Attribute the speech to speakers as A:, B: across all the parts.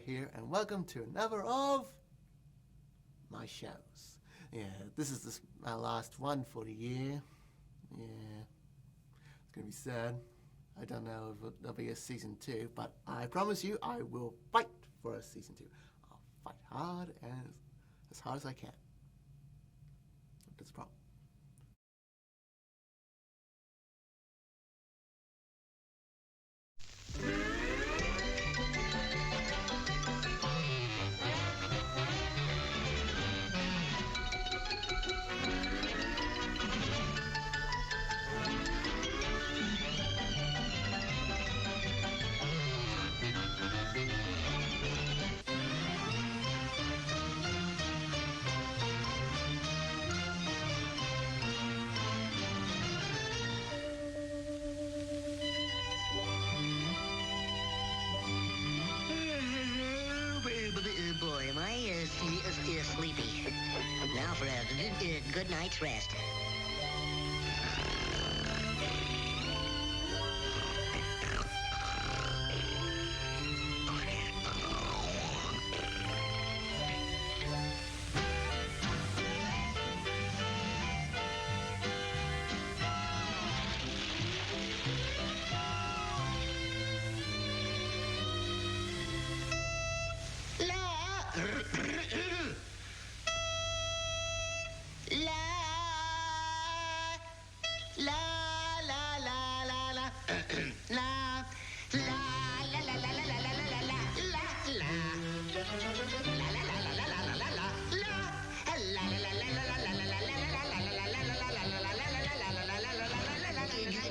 A: here, and welcome to another of my shows. Yeah, this is my last one for the year. Yeah, it's gonna be sad. I don't know if there'll be a season 2, but I promise you I will fight for a season 2. I'll fight hard and as hard as I can. That's the problem.
B: Boy, am I sleepy. Now for a good night's rest.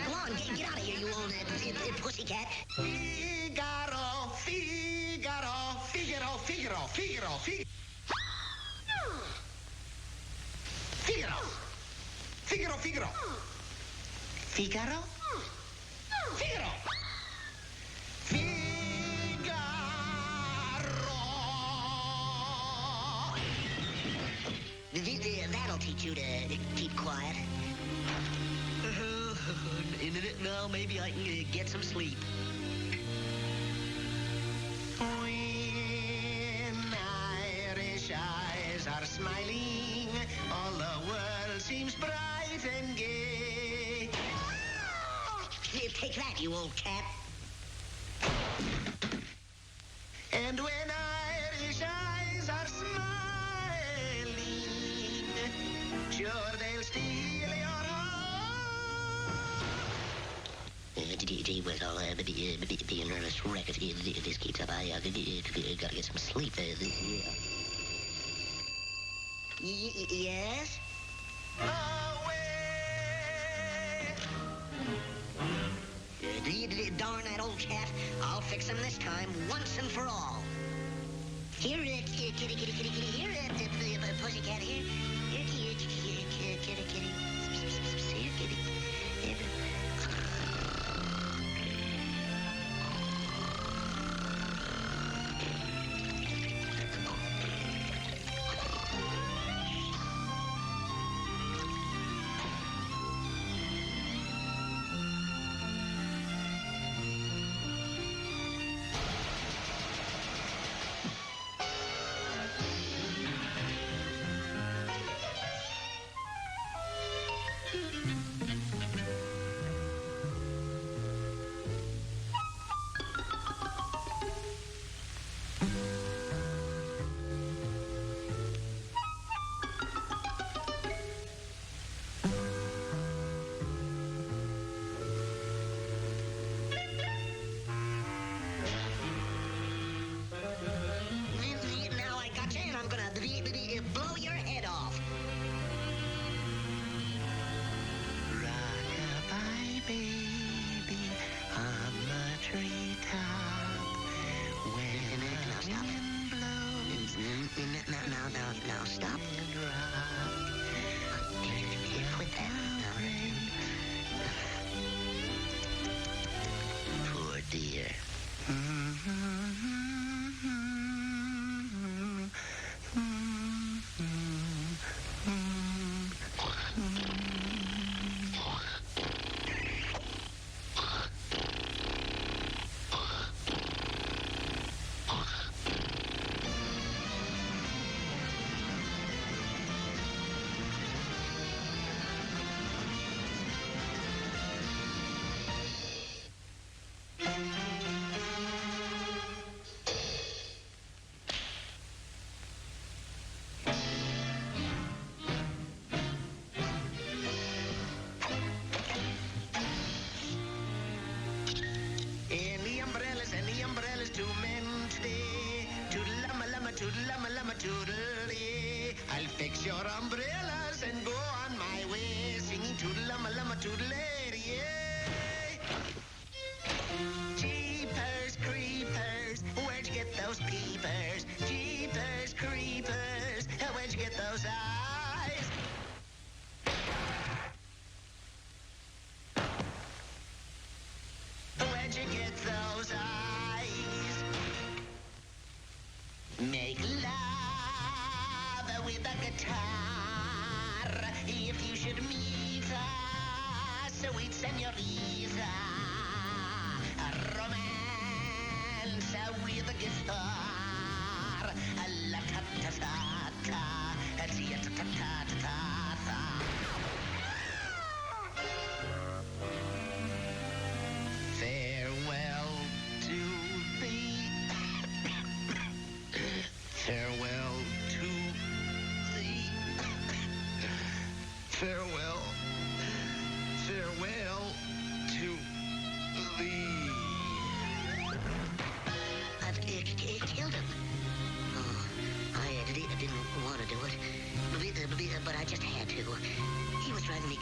B: Go on, get out of here, you old pussycat.
C: Figaro, Figaro, Figaro, Figaro, Figaro, Figaro. Figaro. Figaro, Figaro. Figaro? Figaro. Figaro.
B: That'll teach you to keep quiet. In a minute now, maybe I can get some sleep.
C: When Irish eyes are smiling, all the world seems bright and gay.
B: Take that, you old cat.
C: And when Irish eyes are smiling, sure they'll steal your heart.
B: Gee whiz, I'll be a nervous wreck if this keeps up. I gotta get some sleep. Yes?
C: Away!
B: Darn that old cat. I'll fix him this time, once and for all. Here, kitty, kitty, kitty, kitty. Here, pussycat, here. Here, kitty, kitty, kitty. Here, kitty. Here.
C: for umbrellas and go on my way, singing toodle-umma-lumma toodle-lady, yay! Jeepers creepers, where'd you get those peepers? Jeepers creepers, where'd you get those eyes? Where'd you get those eyes? Make love with a guitar if you should meet us, sweet senorita. A romance with a guitar. La ta ta ta ta, ta ta ta ta ta. Farewell to thee. Farewell to thee. Farewell. Farewell to thee.
B: It killed him. Oh, I didn't want to do it, but I just had to. He was driving me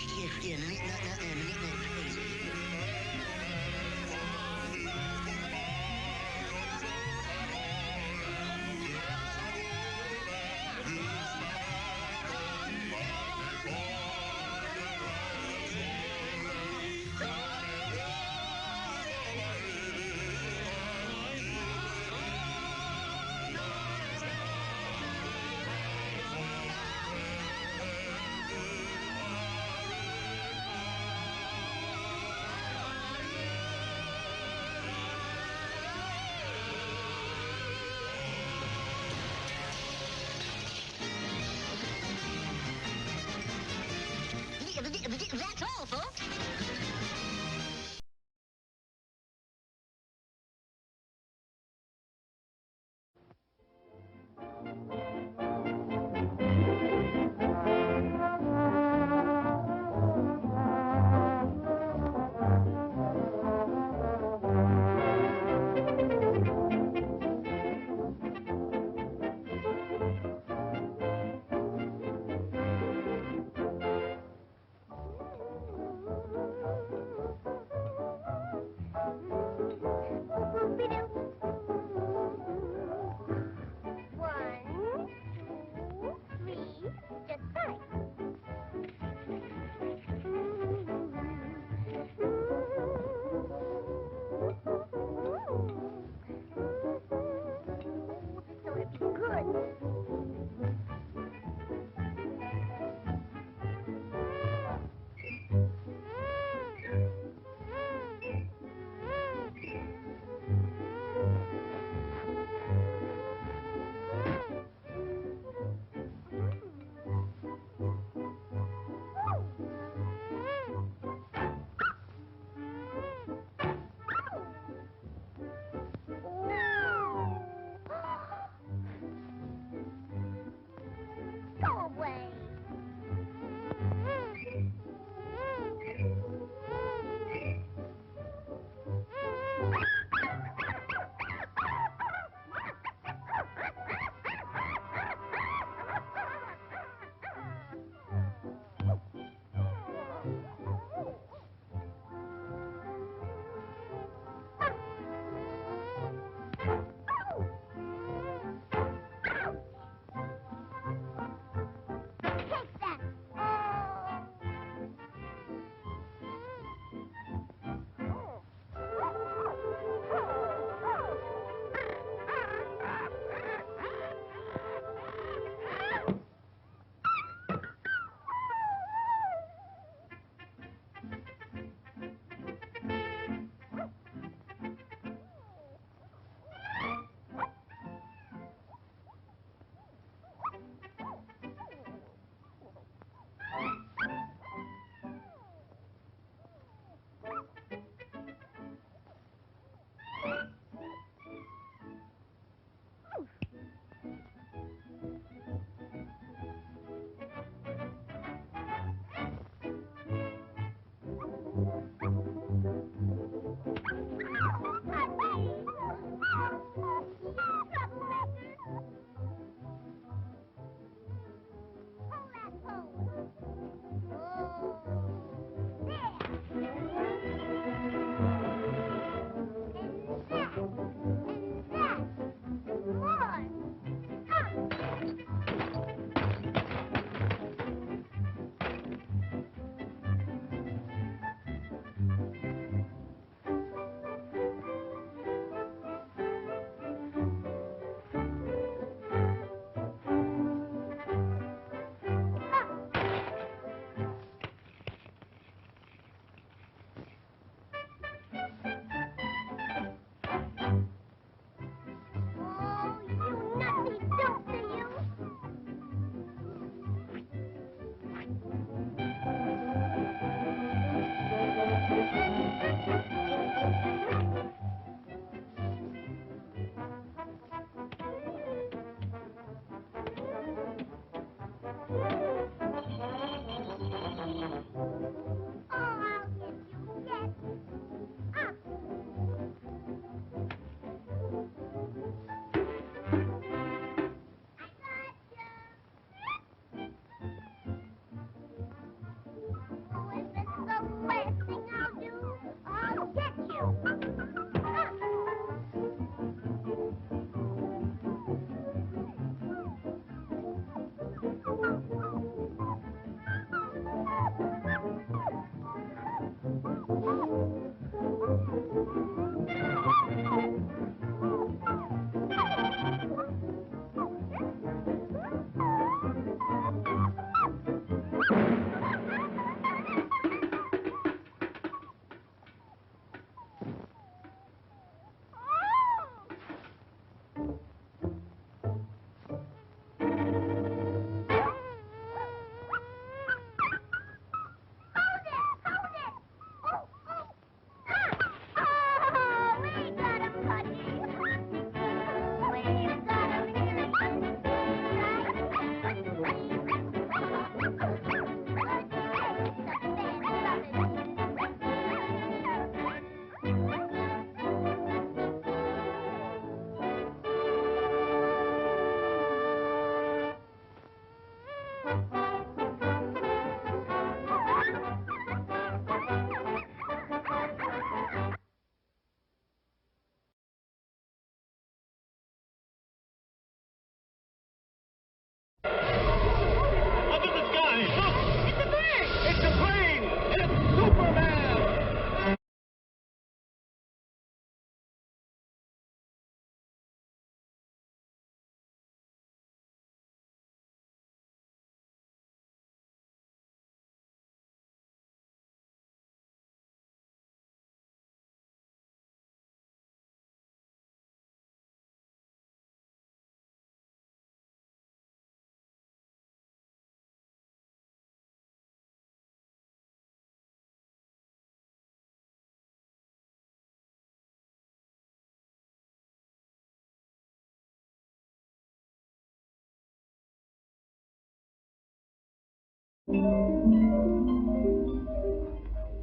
B: That's all, folks.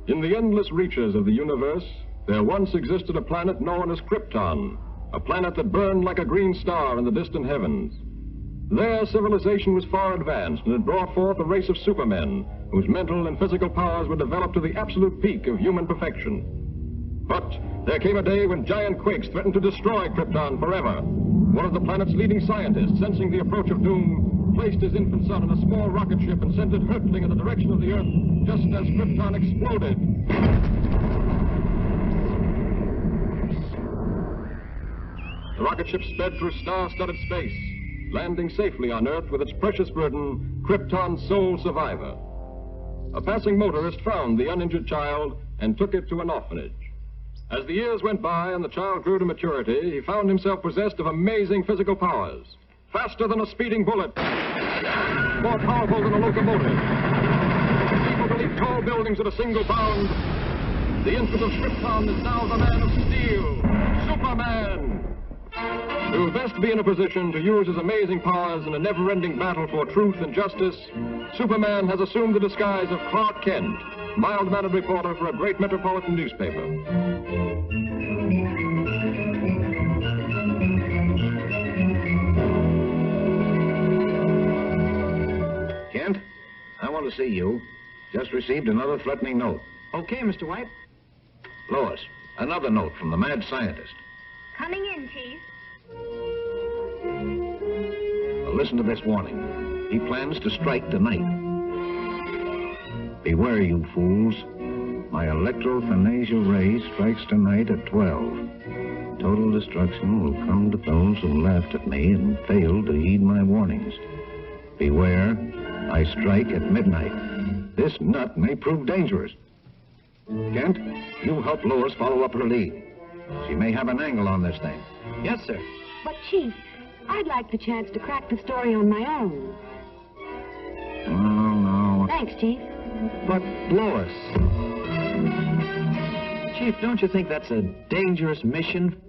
D: In the endless reaches of the universe, there once existed a planet known as Krypton, a planet that burned like a green star in the distant heavens. There, civilization was far advanced and had brought forth a race of supermen whose mental and physical powers were developed to the absolute peak of human perfection. But there came a day when giant quakes threatened to destroy Krypton forever. One of the planet's leading scientists, sensing the approach of doom, placed his infant son in a small rocket ship and sent it hurtling in the direction of the Earth just as Krypton exploded. The rocket ship sped through star-studded space, landing safely on Earth with its precious burden, Krypton's sole survivor. A passing motorist found the uninjured child and took it to an orphanage. As the years went by and the child grew to maturity, he found himself possessed of amazing physical powers. Faster than a speeding bullet, more powerful than a locomotive, able to leap tall buildings at a single bound. The infant of Krypton is now the Man of Steel, Superman. To best be in a position to use his amazing powers in a never-ending battle for truth and justice, Superman has assumed the disguise of Clark Kent, mild-mannered reporter for a great metropolitan newspaper.
E: Kent, I want to see you. Just received another threatening note.
F: Okay, Mr. White.
E: Lois, another note from the mad scientist.
G: Coming in, Chief.
E: Now listen to this warning. He plans to strike tonight. Beware, you fools. My electrophanesia ray strikes tonight at 12. Total destruction will come to those who laughed at me and failed to heed my warnings. Beware, I strike at midnight. This nut may prove dangerous. Kent, you help Lois follow up her lead. She may have an angle on this thing.
F: Yes, sir.
G: But, Chief, I'd like the chance to crack the story on my own.
E: Oh, no.
G: Thanks, Chief.
F: But, Lois... Chief, don't you think that's a dangerous mission?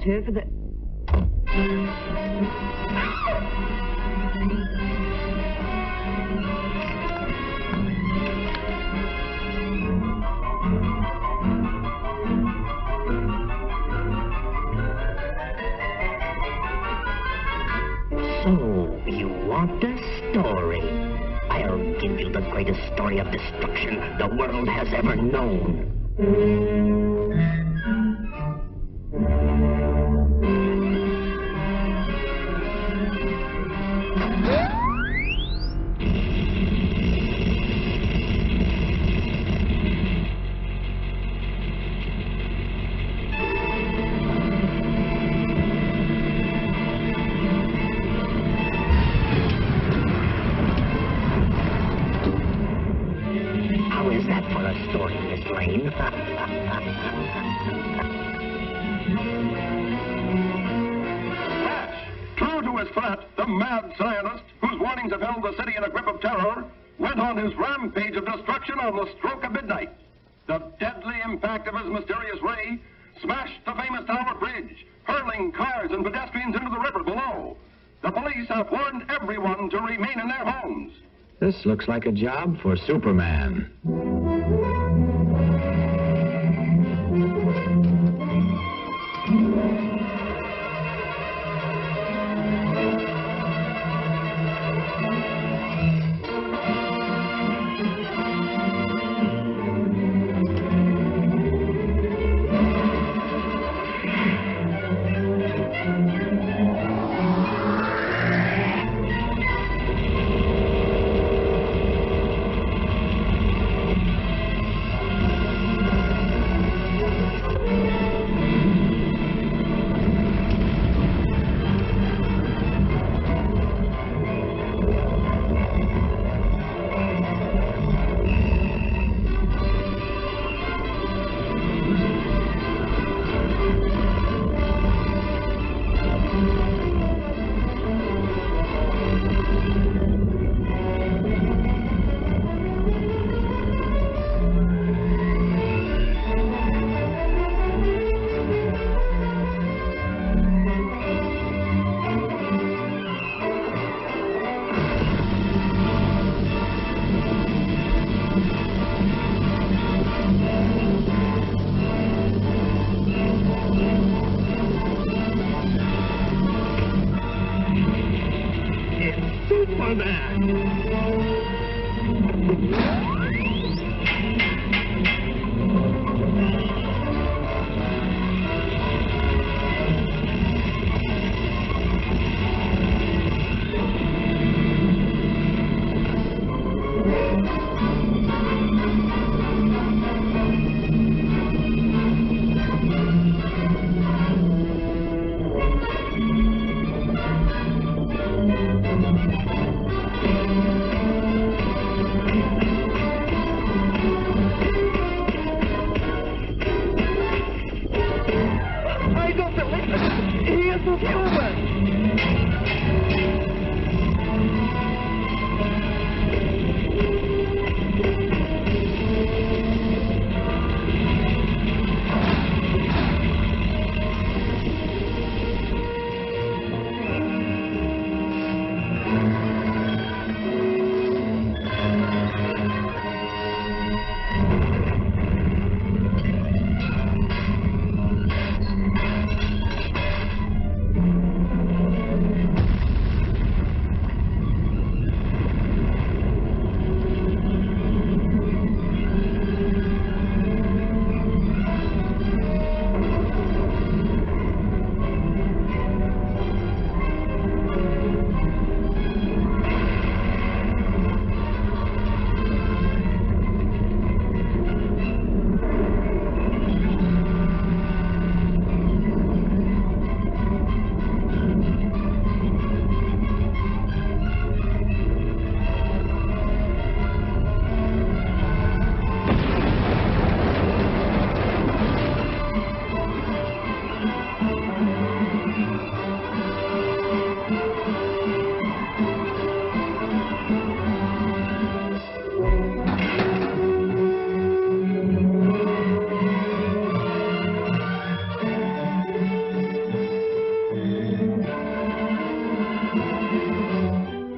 G: For the...
B: So, you want a story? I'll give you the greatest story of destruction the world has ever known.
E: story, Miss Lane.
D: True to his threat, the mad scientist, whose warnings have held the city in a grip of terror, went on his rampage of destruction on the stroke of midnight. The deadly impact of his mysterious ray smashed the famous Tower Bridge, hurling cars and pedestrians into the river below. The police have warned everyone to remain in their homes.
F: This looks like a job for Superman.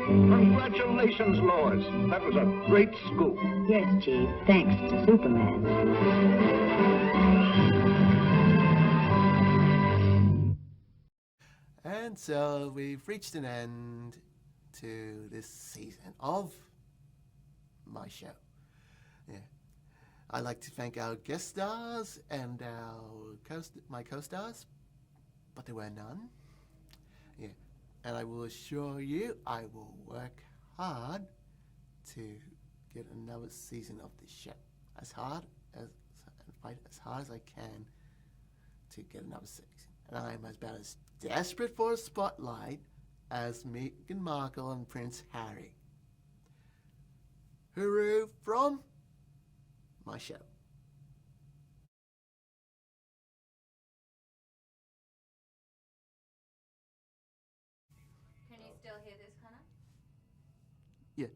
E: Congratulations, Lois. That was a great scoop.
G: Yes, Chief. Thanks to Superman.
A: And so we've reached an end to this season of my show. Yeah. I'd like to thank our guest stars and my co-stars, but there were none. Yeah. And I will assure you I will work hard to get another season of this show. Fight as hard as I can to get another season. And I'm about as desperate for a spotlight as Meghan Markle and Prince Harry. Hooroo from my show.
H: Can you still hear this, Connor?
A: Yeah.